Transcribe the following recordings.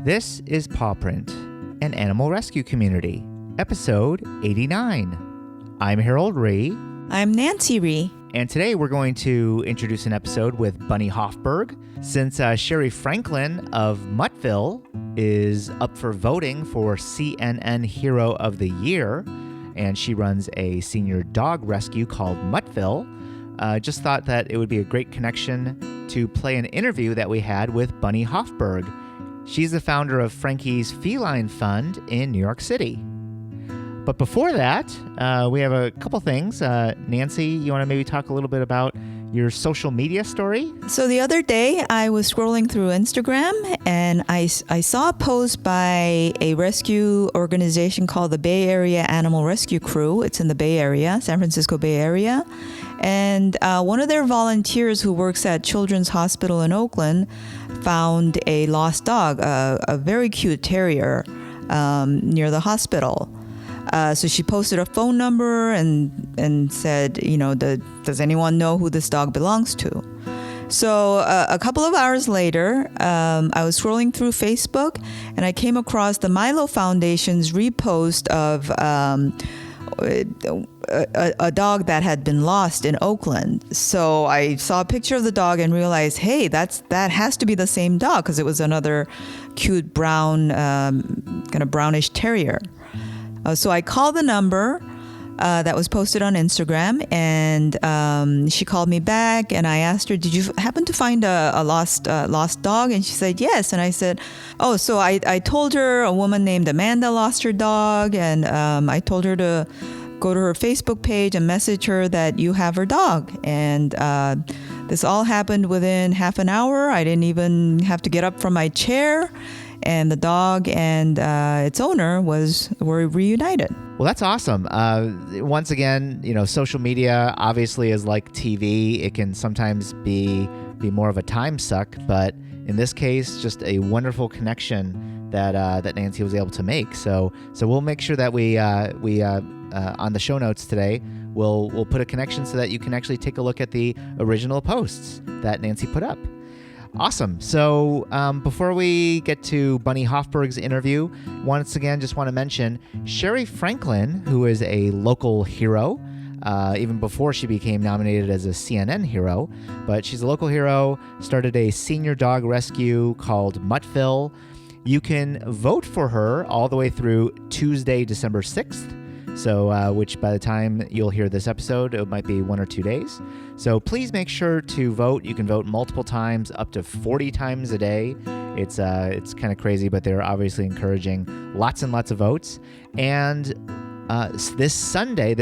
This is Paw Print, an animal rescue community, episode 89. I'm Harold Ree. I'm Nancy Ree. And today we're going to introduce an episode with Bunny Hofberg. Since Sherri Franklin of Muttville is up for voting for CNN Hero of the Year, and she runs a senior dog rescue called Muttville, just thought that it would be a great connection to play an interview that we had with Bunny Hofberg. She's the founder of Frankie's Feline Fund in New York City. But before that, we have a couple things. Nancy, you want to maybe talk a little bit about your social media story? So the other day, I was scrolling through Instagram, and I saw a post by a rescue organization called the Bay Area Animal Rescue Crew. It's in the Bay Area, San Francisco Bay Area. And one of their volunteers who works at Children's Hospital in Oakland found a lost dog, a very cute terrier, near the hospital. So she posted a phone number and said, does anyone know who this dog belongs to? So a couple of hours later, I was scrolling through Facebook, and I came across the Milo Foundation's repost of a dog that had been lost in Oakland. So I saw a picture of the dog and realized, hey, that has to be the same dog, because it was another cute brown, kind of brownish terrier. So I called the number that was posted on Instagram, and she called me back, and I asked her, did you happen to find a lost dog? And she said, yes. And I said, oh, so I told her a woman named Amanda lost her dog, and I told her to go to her Facebook page and message her that you have her dog. And this all happened within half an hour. I didn't even have to get up from my chair. And the dog and its owner were reunited. Well, that's awesome. Once again, social media obviously is like TV. It can sometimes be more of a time suck, but in this case, just a wonderful connection that Nancy was able to make. So we'll make sure that we on the show notes today, we'll put a connection so that you can actually take a look at the original posts that Nancy put up. Awesome. So before we get to Bunny Hofberg's interview, once again, just want to mention Sherri Franklin, who is a local hero, even before she became nominated as a CNN hero. But she's a local hero, started a senior dog rescue called Muttville. You can vote for her all the way through Tuesday, December 6th. So, which by the time you'll hear this episode, it might be 1 or 2 days. So please make sure to vote. You can vote multiple times, up to 40 times a day. It's kind of crazy, but they're obviously encouraging lots and lots of votes. And this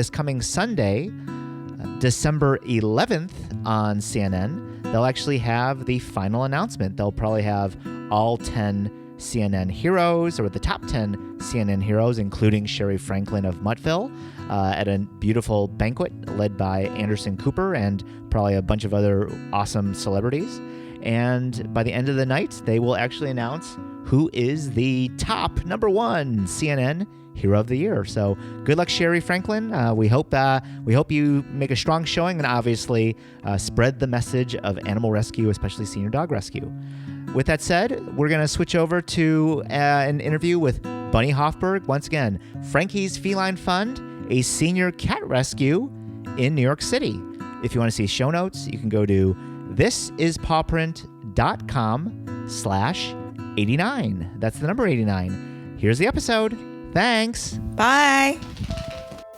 coming Sunday, December 11th on CNN, they'll actually have the final announcement. They'll probably have all 10 CNN heroes, or the top 10 CNN heroes, including Sherri Franklin of Muttville, at a beautiful banquet led by Anderson Cooper and probably a bunch of other awesome celebrities. And by the end of the night, they will actually announce who is the top number one CNN Hero of the Year. So good luck, Sherri Franklin. We hope you make a strong showing and obviously spread the message of animal rescue, especially senior dog rescue. With that said, we're going to switch over to an interview with Bunny Hofberg. Once again, Frankie's Feline Fund, a senior cat rescue in New York City. If you want to see show notes, you can go to thisispawprint.com/89. That's the number 89. Here's the episode. Thanks. Bye.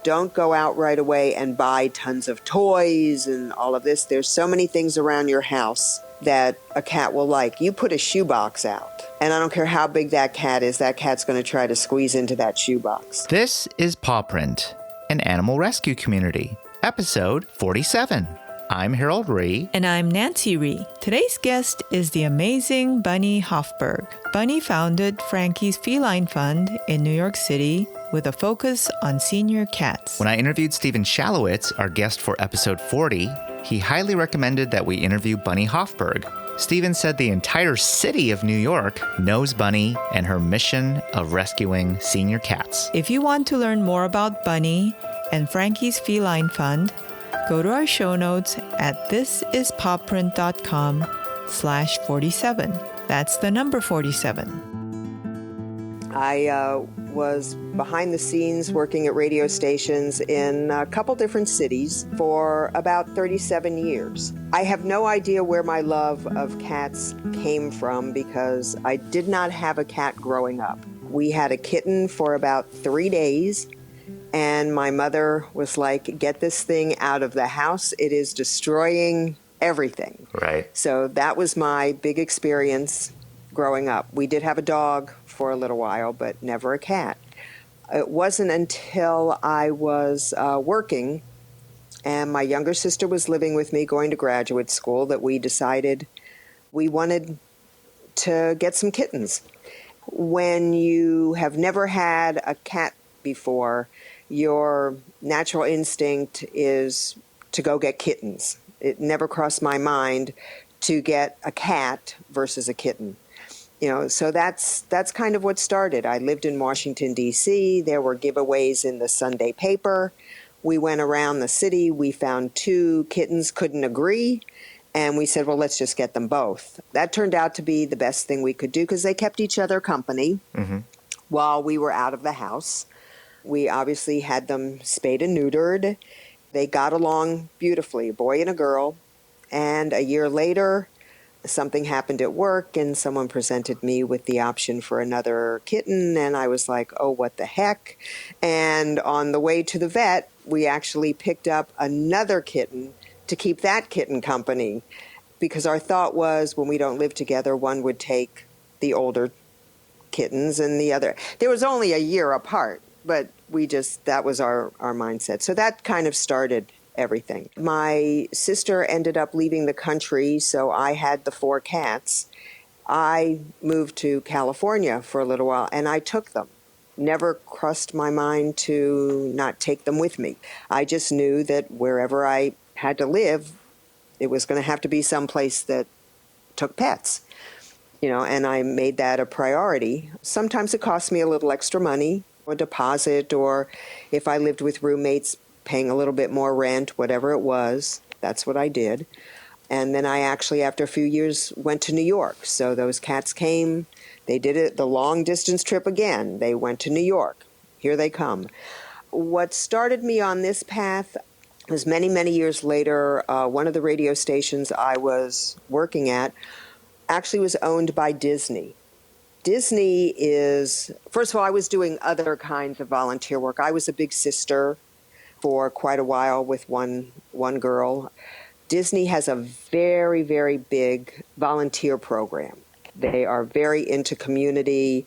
Don't go out right away and buy tons of toys and all of this. There's so many things around your house that a cat will like. You put a shoebox out, and I don't care how big that cat's going to try to squeeze into that shoebox. This is Paw Print, an animal rescue community, episode 47. I'm Harold Ree. And I'm Nancy Ree. Today's guest is the amazing Bunny Hofberg. Bunny founded Frankie's Feline Fund in New York City with a focus on senior cats. When I interviewed Stephen Shalowitz, our guest for episode 40, he highly recommended that we interview Bunny Hofberg. Stephen said the entire city of New York knows Bunny and her mission of rescuing senior cats. If you want to learn more about Bunny and Frankie's Feline Fund, go to our show notes at thisispawprint.com/47. That's the number 47. I was behind the scenes working at radio stations in a couple different cities for about 37 years. I have no idea where my love of cats came from because I did not have a cat growing up. We had a kitten for about 3 days, and my mother was like, get this thing out of the house. It is destroying everything. Right. So that was my big experience growing up. We did have a dog for a little while, but never a cat. It wasn't until I was working and my younger sister was living with me going to graduate school that we decided we wanted to get some kittens. When you have never had a cat before, your natural instinct is to go get kittens. It never crossed my mind to get a cat versus a kitten. So that's kind of what started. I lived in Washington, D.C. There were giveaways in the Sunday paper. We went around the city. We found 2 kittens, couldn't agree. And we said, well, let's just get them both. That turned out to be the best thing we could do because they kept each other company while we were out of the house. We obviously had them spayed and neutered. They got along beautifully, a boy and a girl. And a year later, something happened at work and someone presented me with the option for another kitten. And I was like, oh, what the heck? And on the way to the vet, we actually picked up another kitten to keep that kitten company, because our thought was when we don't live together, one would take the older kittens and the other. There was only a year apart, but that was our mindset. So that kind of started everything. My sister ended up leaving the country, so I had the 4 cats. I moved to California for a little while, and I took them. Never crossed my mind to not take them with me. I just knew that wherever I had to live, it was going to have to be someplace that took pets. And I made that a priority. Sometimes it cost me a little extra money, a deposit, or if I lived with roommates, paying a little bit more rent, whatever it was. That's what I did. And then I actually, after a few years, went to New York. So those cats came. They did it, the long distance trip again. They went to New York. Here they come. What started me on this path was many, many years later, one of the radio stations I was working at actually was owned by Disney. Disney is, first of all, I was doing other kinds of volunteer work. I was a big sister for quite a while with one girl. Disney has a very, very big volunteer program. They are very into community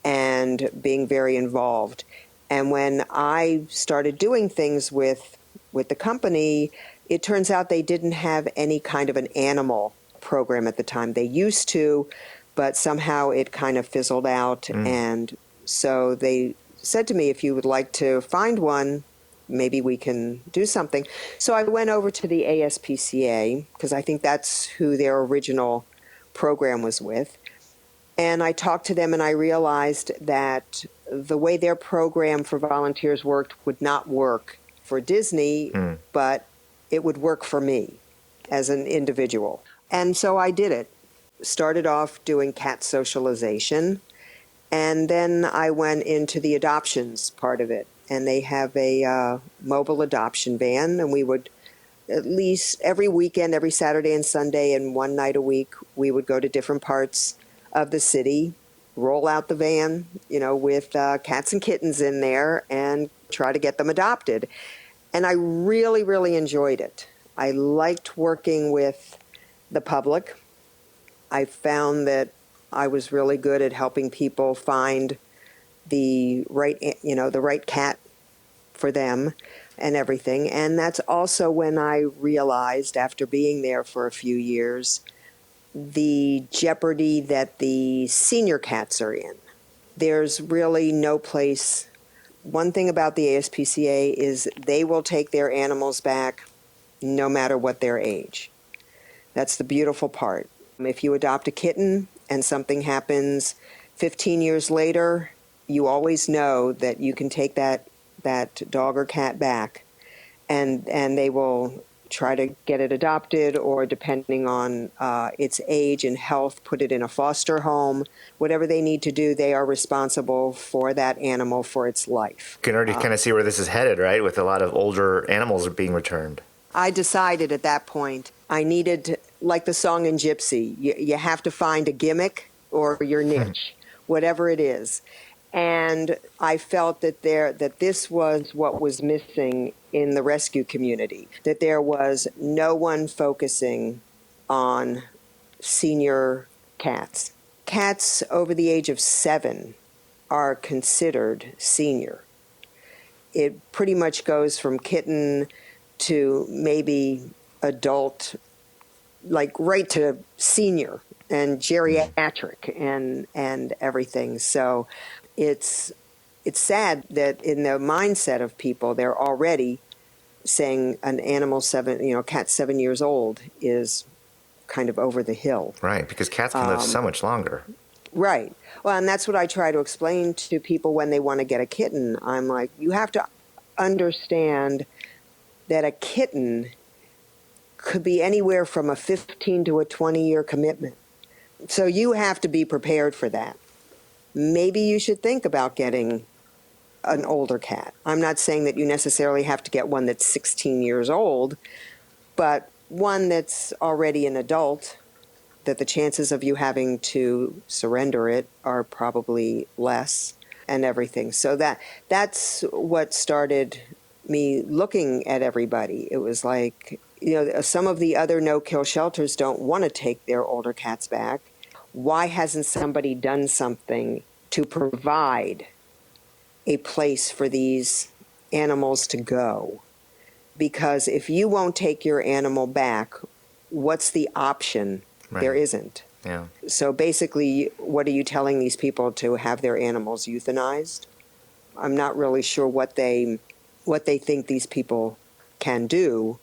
and being very involved. And when I started doing things with the company, it turns out they didn't have any kind of an animal program at the time. They used to, but somehow it kind of fizzled out. And so they said to me, if you would like to find one, maybe we can do something. So I went over to the ASPCA, because I think that's who their original program was with. And I talked to them and I realized that the way their program for volunteers worked would not work for Disney, but it would work for me as an individual. And so I did it. Started off doing cat socialization, and then I went into the adoptions part of it. And they have a mobile adoption van, and we would at least every weekend, every Saturday and Sunday and one night a week, we would go to different parts of the city, roll out the van, with cats and kittens in there and try to get them adopted. And I really, really enjoyed it. I liked working with the public. I found that I was really good at helping people find the right cat for them and everything. And that's also when I realized, after being there for a few years, the jeopardy that the senior cats are in. There's really no place. One thing about the ASPCA is they will take their animals back no matter what their age. That's the beautiful part. If you adopt a kitten and something happens 15 years later, you always know that you can take that dog or cat back, and they will try to get it adopted, or depending on its age and health, put it in a foster home. Whatever they need to do, they are responsible for that animal for its life. You can already kind of see where this is headed, right? With a lot of older animals being returned. I decided at that point I needed, like the song in Gypsy, you have to find a gimmick or your niche, whatever it is. And I felt that this was what was missing in the rescue community, that there was no one focusing on senior cats. Cats over the age of 7 are considered senior. It pretty much goes from kitten to maybe adult, like right to senior and geriatric and everything. So it's sad that in the mindset of people, they're already saying an animal cat 7 years old is kind of over the hill. Right, because cats can live so much longer. Right. Well, and that's what I try to explain to people when they want to get a kitten. I'm like, you have to understand that a kitten could be anywhere from a 15 to a 20-year commitment. So you have to be prepared for that. Maybe you should think about getting an older cat. I'm not saying that you necessarily have to get one that's 16 years old, but one that's already an adult, that the chances of you having to surrender it are probably less and everything. So that's what started me looking at everybody. It was like, some of the other no-kill shelters don't want to take their older cats back. Why hasn't somebody done something to provide a place for these animals to go? Because if you won't take your animal back, what's the option? Right. There isn't. Yeah. So basically, what are you telling these people, to have their animals euthanized? I'm not really sure what they think these people can do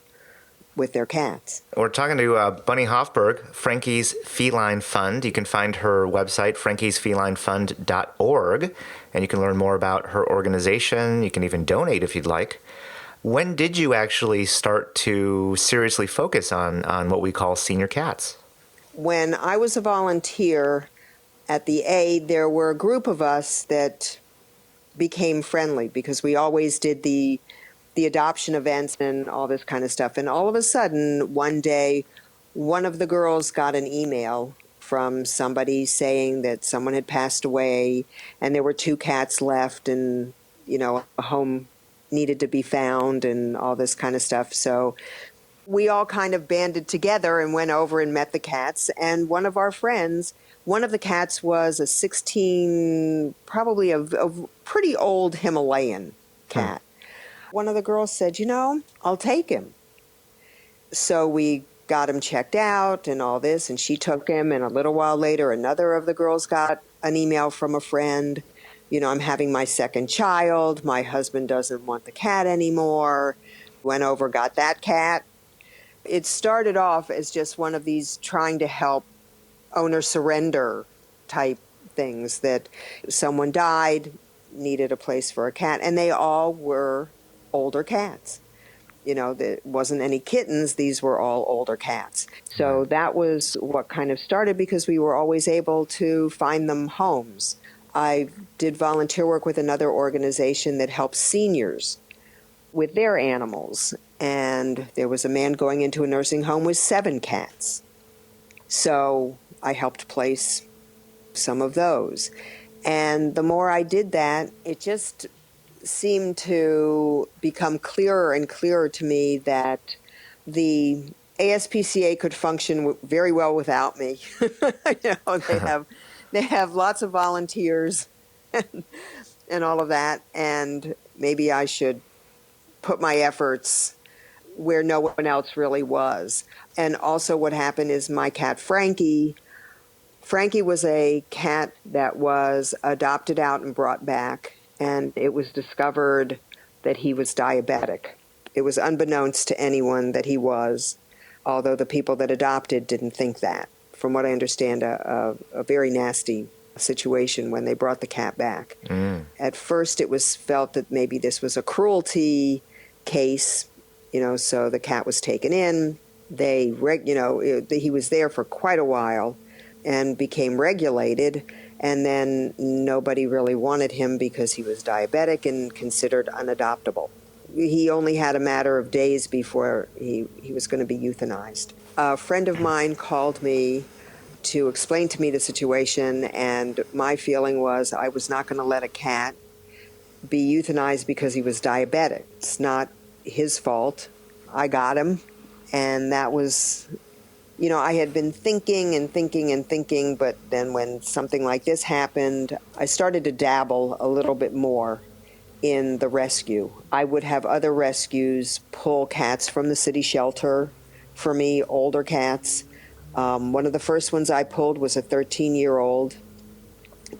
with their cats. We're talking to Bunny Hofberg, Frankie's Feline Fund. You can find her website, frankiesfelinefund.org, and you can learn more about her organization. You can even donate if you'd like. When did you actually start to seriously focus on what we call senior cats? When I was a volunteer at the aid, there were a group of us that became friendly because we always did the adoption events and all this kind of stuff. And all of a sudden, one day, one of the girls got an email from somebody saying that someone had passed away and there were 2 cats left, and, a home needed to be found and all this kind of stuff. So we all kind of banded together and went over and met the cats. And one of our friends, one of the cats was a 16, probably a pretty old Himalayan cat. One of the girls said, I'll take him. So we got him checked out and all this, and she took him. And a little while later, another of the girls got an email from a friend. I'm having my second child. My husband doesn't want the cat anymore. Went over, got that cat. It started off as just one of these trying to help owner surrender type things, that someone died, needed a place for a cat, and they all were older cats. There wasn't any kittens. These were all older cats. So that was what kind of started, because we were always able to find them homes. I did volunteer work with another organization that helps seniors with their animals. And there was a man going into a nursing home with 7 cats. So I helped place some of those. And the more I did that, it just seemed to become clearer and clearer to me that the ASPCA could function very well without me. They have lots of volunteers and all of that, and maybe I should put my efforts where no one else really was. And also what happened is my cat Frankie was a cat that was adopted out and brought back, and it was discovered that he was diabetic. It was unbeknownst to anyone that he was, although the people that adopted didn't think that. From what I understand, a very nasty situation when they brought the cat back. At first it was felt that maybe this was a cruelty case, So the cat was taken in. He was there for quite a while and became regulated. And then nobody really wanted him because he was diabetic and considered unadoptable. He only had a matter of days before he was going to be euthanized. A friend of mine called me to explain to me the situation, and my feeling was I was not going to let a cat be euthanized because he was diabetic. It's not his fault. I got him, and that was, I had been thinking and thinking and thinking, but then when something like this happened, I started to dabble a little bit more in the rescue. I would have other rescues pull cats from the city shelter for me, older cats. One of the first ones I pulled was a 13-year-old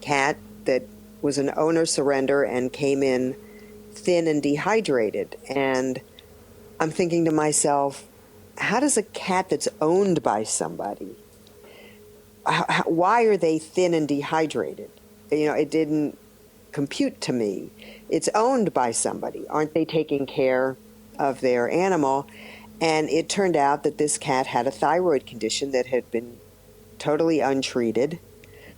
cat that was an owner surrender and came in thin and dehydrated. And I'm thinking to myself, how does a cat that's owned by somebody, why are they thin and dehydrated? It didn't compute to me. It's owned by somebody. Aren't they taking care of their animal? And it turned out that this cat had a thyroid condition that had been totally untreated.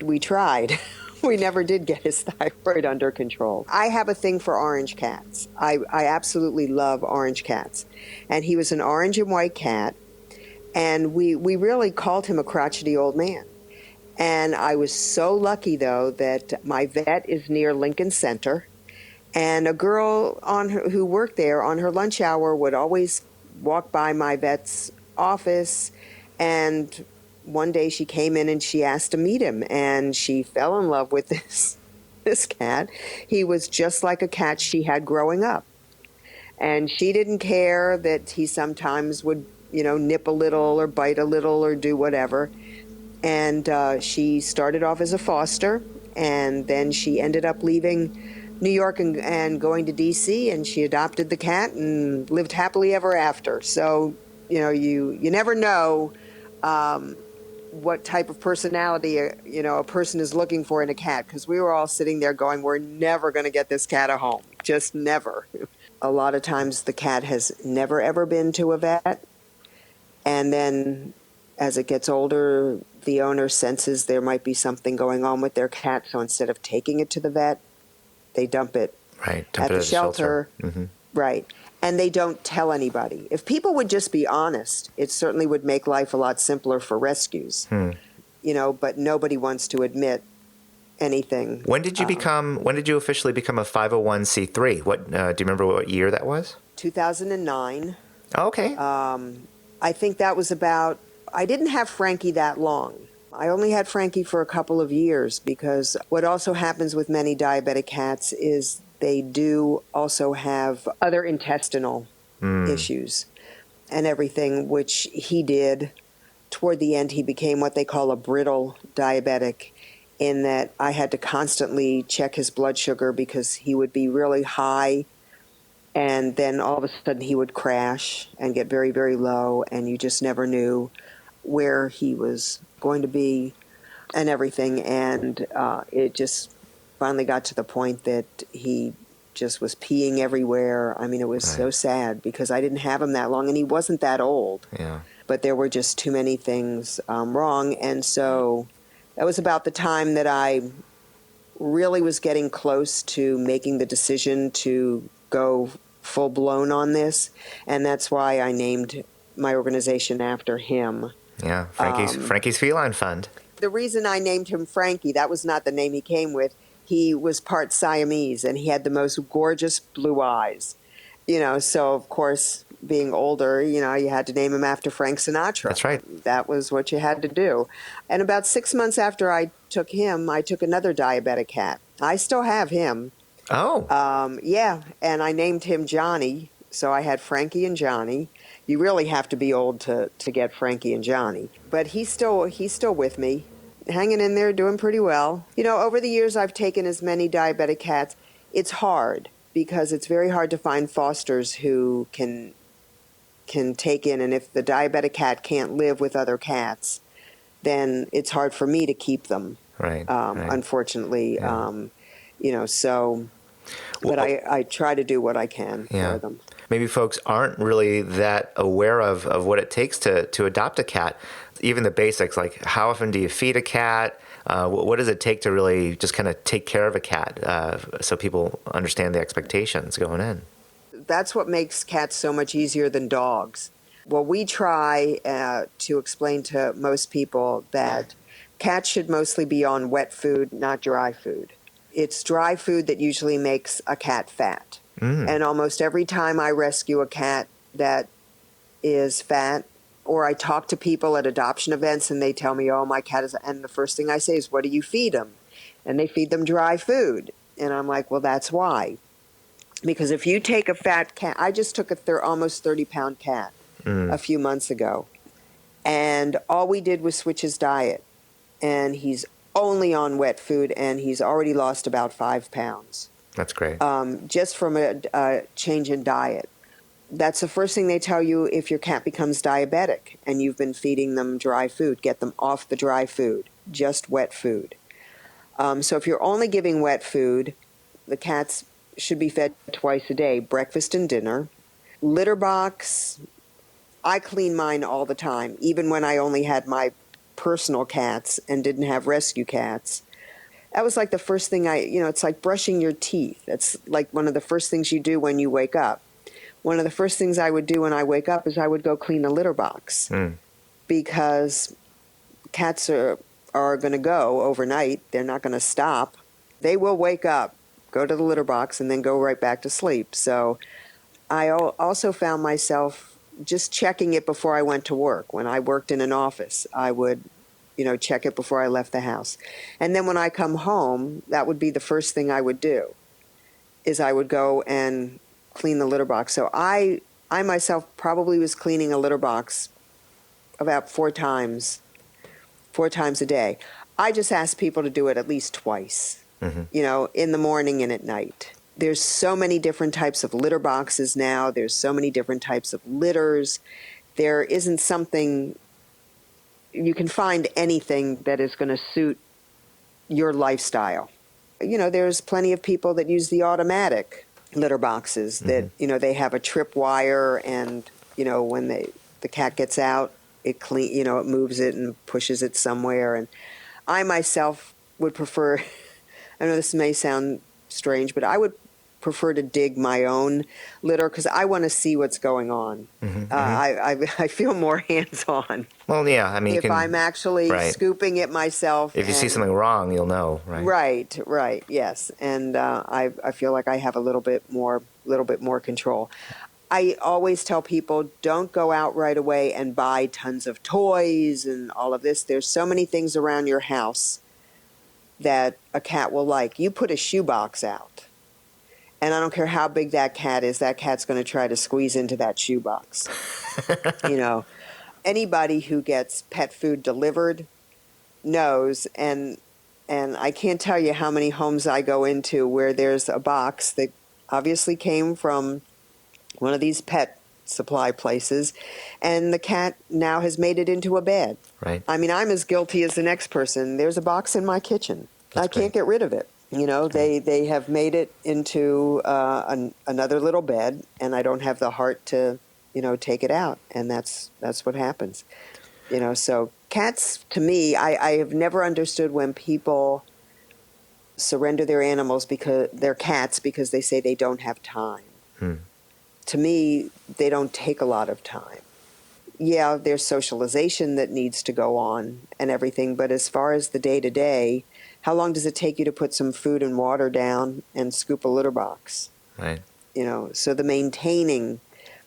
We tried. We never did get his thyroid under control. I have a thing for orange cats. I absolutely love orange cats. And he was an orange and white cat, and we really called him a crotchety old man. And I was so lucky, though, that my vet is near Lincoln Center, and a girl who worked there on her lunch hour would always walk by my vet's office, and one day she came in and she asked to meet him, and she fell in love with this cat. He was just like a cat she had growing up. And she didn't care that he sometimes would, nip a little or bite a little or do whatever. And she started off as a foster, and then she ended up leaving New York and going to D.C., and she adopted the cat and lived happily ever after. So, you never know what type of personality a person is looking for in a cat, because we were all sitting there going, we're never going to get this cat a home, just never. A lot of times the cat has never ever been to a vet, and then as it gets older, the owner senses there might be something going on with their cat, so instead of taking it to the vet, they dump it at the shelter. Mm-hmm. Right. And they don't tell anybody. If people would just be honest, it certainly would make life a lot simpler for rescues. But nobody wants to admit anything. When did you officially become a 501c3? What do you remember what year that was? 2009. Oh, okay. I think that was I didn't have Frankie that long. I only had Frankie for a couple of years, because what also happens with many diabetic cats is they do also have other intestinal issues and everything, which he did. Toward the end, he became what they call a brittle diabetic, in that I had to constantly check his blood sugar because he would be really high, and then all of a sudden he would crash and get very, very low, and you just never knew where he was going to be and everything. And it just finally got to the point that he just was peeing everywhere. I mean, it was so sad because I didn't have him that long, and he wasn't that old. Yeah. But there were just too many things wrong. And so that was about the time that I really was getting close to making the decision to go full-blown on this. And that's why I named my organization after him. Yeah, Frankie's Feline Fund. The reason I named him Frankie, that was not the name he came with. He was part Siamese, and he had the most gorgeous blue eyes. So of course, being older, you had to name him after Frank Sinatra. That's right. That was what you had to do. And about 6 months after I took him, I took another diabetic cat. I still have him. Oh. Yeah, and I named him Johnny. So I had Frankie and Johnny. You really have to be old to get Frankie and Johnny. But he's still with me, hanging in there, doing pretty well. Over the years, I've taken as many diabetic cats. It's hard because it's very hard to find fosters who can take in. And if the diabetic cat can't live with other cats, then it's hard for me to keep them. Right. Unfortunately, Yeah. So. But I try to do what I can for them. maybe folks aren't really that aware of what it takes to adopt a cat. Even the basics, like how often do you feed a cat? What does it take to really just kind of take care of a cat so people understand the expectations going in? That's what makes cats so much easier than dogs. Well, we try to explain to most people that cats should mostly be on wet food, not dry food. It's dry food that usually makes a cat fat. And almost every time I rescue a cat that is fat, or I talk to people at adoption events and they tell me, oh, my cat is, and the first thing I say is, what do you feed them? And they feed them dry food. And I'm like, well, that's why. Because if you take a fat cat, I just took a almost 30-pound cat a few months ago, and all we did was switch his diet. And he's only on wet food, and he's already lost about 5 pounds. That's great. Just from a change in diet. That's the first thing they tell you if your cat becomes diabetic and you've been feeding them dry food. Get them off the dry food, just wet food. So if you're only giving wet food, the cats should be fed twice a day, breakfast and dinner. Litter box, I clean mine all the time, even when I only had my personal cats and didn't have rescue cats. That was like the first thing it's like brushing your teeth. That's like one of the first things you do when you wake up. One of the first things I would do when I wake up is I would go clean the litter box because cats are going to go overnight. They're not going to stop. They will wake up, go to the litter box, and then go right back to sleep. So I also found myself just checking it before I went to work. When I worked in an office, I would, check it before I left the house. And then when I come home, that would be the first thing I would do, is I would go and clean the litter box. So I myself probably was cleaning a litter box about 4 times a day. I just ask people to do it at least twice, in the morning and at night. There's so many different types of litter boxes now. There's so many different types of litters. There isn't something, you can find anything that is going to suit your lifestyle. There's plenty of people that use the automatic litter boxes that, they have a trip wire and, when the cat gets out, it it moves it and pushes it somewhere. And I myself would prefer, I know this may sound strange, but I would prefer to dig my own litter because I want to see what's going on. I feel more hands-on. Well, yeah, I mean, if I'm actually scooping it myself. If you see something wrong, you'll know, right? Right, yes. And I feel like I have a little bit more control. I always tell people, don't go out right away and buy tons of toys and all of this. There's so many things around your house that a cat will like. You put a shoebox out, and I don't care how big that cat is, that cat's going to try to squeeze into that shoebox. Anybody who gets pet food delivered knows, and I can't tell you how many homes I go into where there's a box that obviously came from one of these pet supply places, and the cat now has made it into a bed. Right. I mean, I'm as guilty as the next person. There's a box in my kitchen. I can't get rid of it. They have made it into another little bed, and I don't have the heart to, take it out. And that's what happens. So cats, to me, I have never understood when people surrender their animals their cats because they say they don't have time. To me, they don't take a lot of time. Yeah, there's socialization that needs to go on and everything, but as far as the day-to-day, how long does it take you to put some food and water down and scoop a litter box? Right. So the maintaining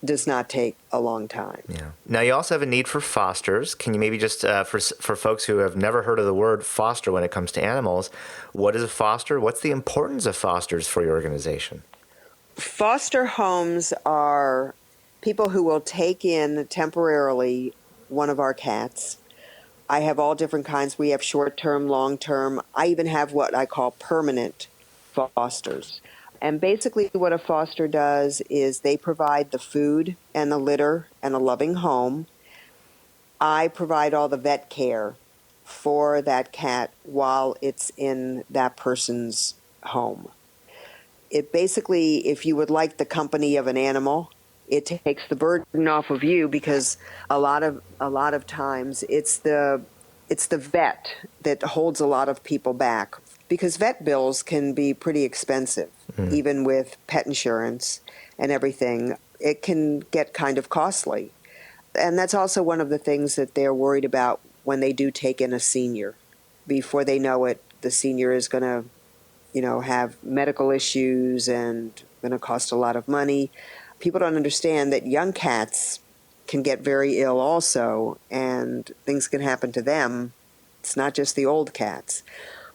does not take a long time. Yeah. Now, you also have a need for fosters. Can you maybe just, for folks who have never heard of the word foster when it comes to animals, what is a foster? What's the importance of fosters for your organization? Foster homes are people who will take in temporarily one of our cats. I have all different kinds. We have short-term, long-term. I even have what I call permanent fosters. And basically what a foster does is they provide the food and the litter and a loving home. I provide all the vet care for that cat while it's in that person's home. It basically, if you would like the company of an animal, It takes the burden off of you because a lot of times it's the vet that holds a lot of people back, because vet bills can be pretty expensive, even with pet insurance and everything. It can get kind of costly. And that's also one of the things that they're worried about when they do take in a senior. Before they know it, the senior is going to, have medical issues and going to cost a lot of money. People don't understand that young cats can get very ill also, and things can happen to them. It's not just the old cats.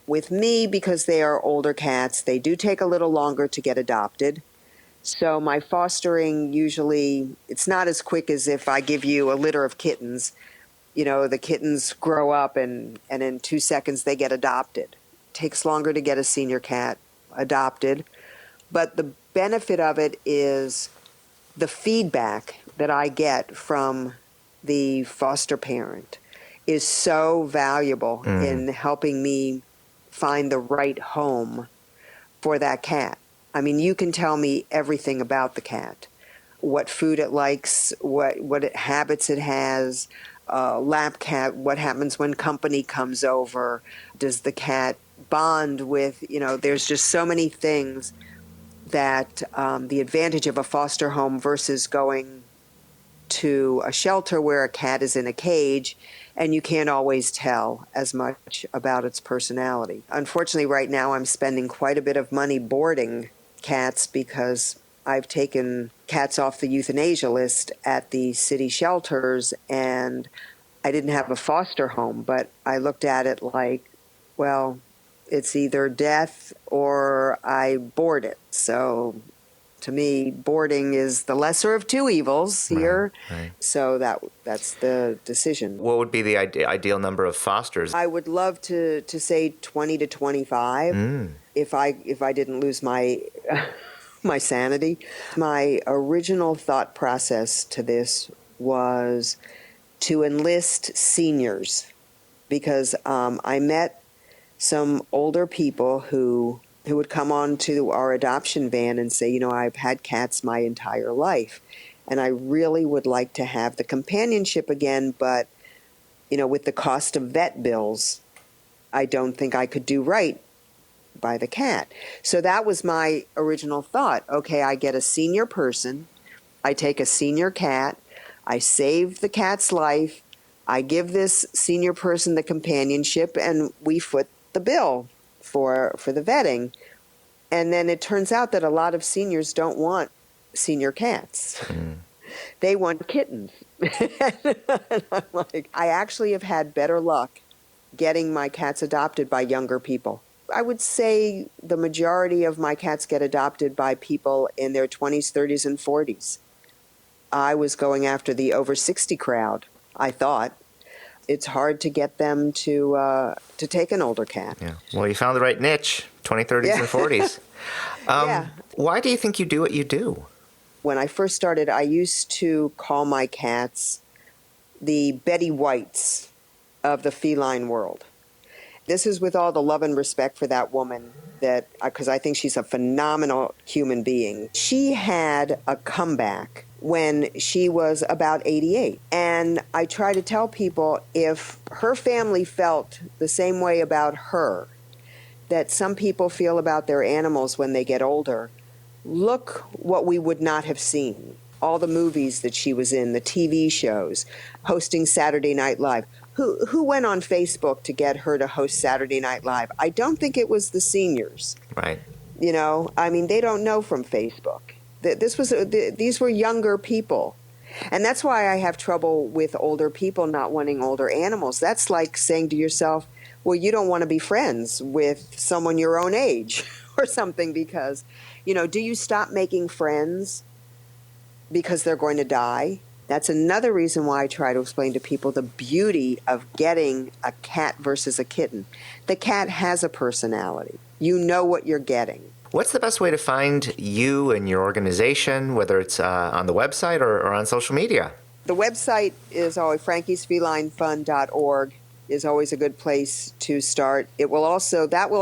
With me, because they are older cats, they do take a little longer to get adopted. So my fostering usually, it's not as quick as if I give you a litter of kittens. The kittens grow up and in 2 seconds they get adopted. It takes longer to get a senior cat adopted. But the benefit of it is the feedback that I get from the foster parent is so valuable in helping me find the right home for that cat. I mean, you can tell me everything about the cat, what food it likes, what habits it has, lap cat, what happens when company comes over, does the cat bond with, there's just so many things that the advantage of a foster home versus going to a shelter where a cat is in a cage and you can't always tell as much about its personality. Unfortunately, right now I'm spending quite a bit of money boarding cats because I've taken cats off the euthanasia list at the city shelters, and I didn't have a foster home, but I looked at it like, well, it's either death or I board it. So to me, boarding is the lesser of two evils here. Right. So that's the decision. What would be the ideal number of fosters? I would love to say 20 to 25 if I didn't lose my my sanity. My original thought process to this was to enlist seniors, because I met some older people who would come on to our adoption van and say, I've had cats my entire life, and I really would like to have the companionship again, but, with the cost of vet bills, I don't think I could do right by the cat. So that was my original thought. Okay, I get a senior person, I take a senior cat, I save the cat's life, I give this senior person the companionship, and we foot the bill for the vetting. And then it turns out that a lot of seniors don't want senior cats. They want kittens. And I'm like, I actually have had better luck getting my cats adopted by younger people. I would say the majority of my cats get adopted by people in their 20s, 30s, and 40s. I was going after the over 60 crowd, I thought. It's hard to get them to take an older cat. Yeah. Well, you found the right niche, 20s, 30s, and 40s. Yeah. Why do you think you do what you do? When I first started, I used to call my cats the Betty Whites of the feline world. This is with all the love and respect for that woman, because I think she's a phenomenal human being. She had a comeback when she was about 88. And I try to tell people, if her family felt the same way about her that some people feel about their animals when they get older, look what we would not have seen. All the movies that she was in, the TV shows, hosting Saturday Night Live. Who went on Facebook to get her to host Saturday Night Live? I don't think it was the seniors. Right. They don't know from Facebook. These were younger people. And that's why I have trouble with older people not wanting older animals. That's like saying to yourself, well, you don't want to be friends with someone your own age or something, because, do you stop making friends because they're going to die? That's another reason why I try to explain to people the beauty of getting a cat versus a kitten. The cat has a personality. You know what you're getting. What's the best way to find you and your organization, whether it's on the website or on social media? The website is always frankiesfelinefund.org is always a good place to start. That will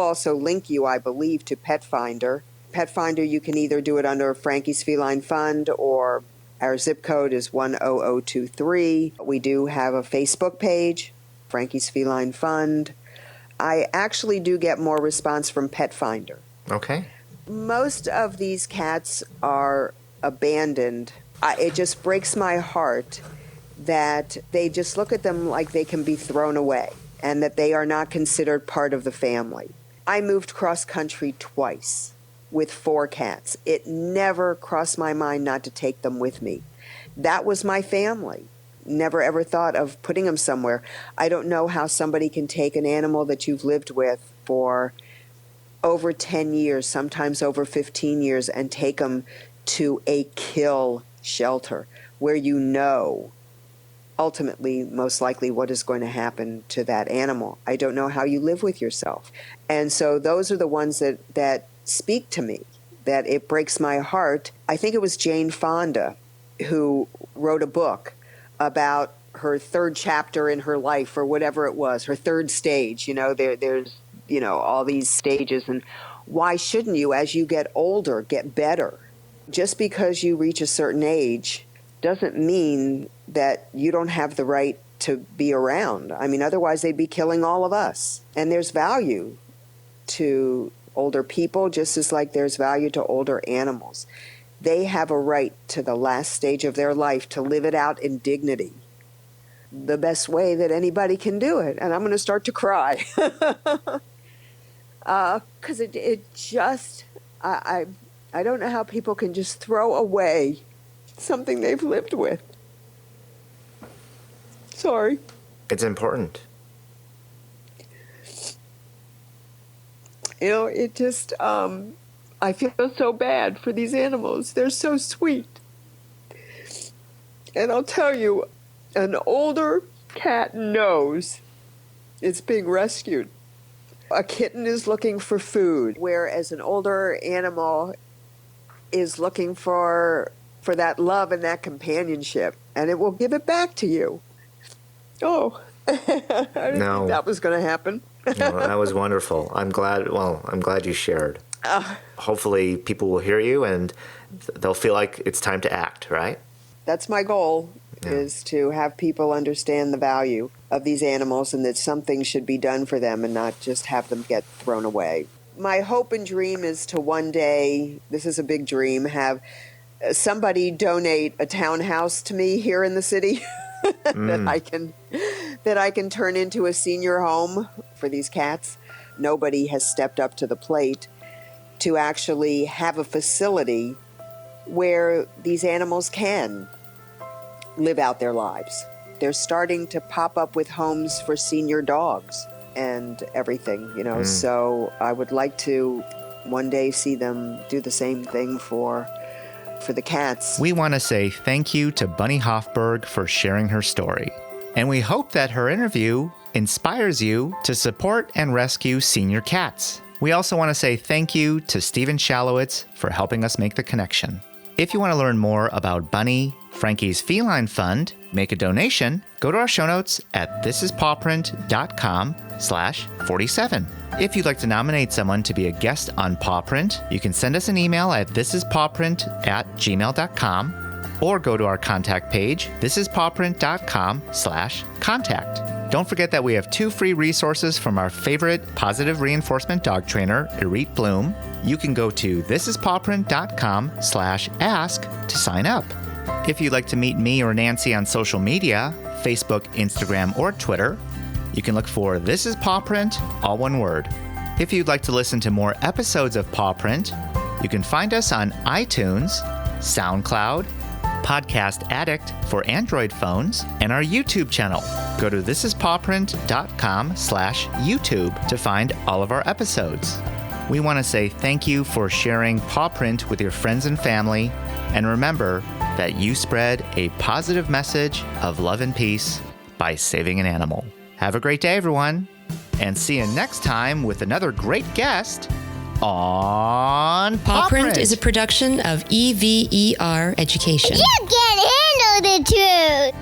also link you, I believe, to Pet Finder. Pet Finder, you can either do it under Frankie's Feline Fund or Our zip code is 10023. We do have a Facebook page, Frankie's Feline Fund. I actually do get more response from Pet Finder. Okay. Most of these cats are abandoned. It just breaks my heart that they just look at them like they can be thrown away and that they are not considered part of the family. I moved cross-country twice with 4 cats. It never crossed my mind not to take them with me. That was my family. Never ever thought of putting them somewhere. I don't know how somebody can take an animal that you've lived with for over 10 years, sometimes over 15 years, and take them to a kill shelter where you know ultimately, most likely, what is going to happen to that animal. I don't know how you live with yourself. And so those are the ones that speak to me, that it breaks my heart. I think it was Jane Fonda who wrote a book about her 3rd chapter in her life, or whatever it was, her 3rd stage. There's all these stages. And why shouldn't you, as you get older, get better? Just because you reach a certain age doesn't mean that you don't have the right to be around. I mean, otherwise they'd be killing all of us. And there's value to older people, just as like there's value to older animals. They have a right to the last stage of their life to live it out in dignity, the best way that anybody can do it. And I'm going to start to cry. Because it just, I don't know how people can just throw away something they've lived with. Sorry. It's important. It just, I feel so bad for these animals. They're so sweet. And I'll tell you, an older cat knows it's being rescued. A kitten is looking for food, whereas an older animal is looking for that love and that companionship, and it will give it back to you. Oh, I didn't think that was going to happen. No, that was wonderful. I'm glad you shared. Hopefully people will hear you and they'll feel like it's time to act, right? That's my goal, is to have people understand the value of these animals and that something should be done for them and not just have them get thrown away. My hope and dream is to one day, this is a big dream, have somebody donate a townhouse to me here in the city that I can turn into a senior home for these cats. Nobody has stepped up to the plate to actually have a facility where these animals can live out their lives. They're starting to pop up with homes for senior dogs and everything, so I would like to one day see them do the same thing for the cats. We want to say thank you to Bunny Hofberg for sharing her story. And we hope that her interview inspires you to support and rescue senior cats. We also want to say thank you to Stephen Shalowitz for helping us make the connection. If you want to learn more about Bunny, Frankie's Feline Fund, make a donation, go to our show notes at thisispawprint.com/47. If you'd like to nominate someone to be a guest on Paw Print, you can send us an email at thisispawprint@gmail.com or go to our contact page, thisispawprint.com/contact. Don't forget that we have 2 free resources from our favorite positive reinforcement dog trainer, Irit Bloom. You can go to thisispawprint.com/ask to sign up. If you'd like to meet me or Nancy on social media, Facebook, Instagram, or Twitter, you can look for This Is Paw Print, all one word. If you'd like to listen to more episodes of Paw Print, you can find us on iTunes, SoundCloud, Podcast Addict for Android phones, and our YouTube channel. Go to thisispawprint.com/YouTube to find all of our episodes. We want to say thank you for sharing Paw Print with your friends and family, and remember that you spread a positive message of love and peace by saving an animal. Have a great day, everyone, and see you next time with another great guest on Paw Print is a production of EVER Education. You can't handle the truth.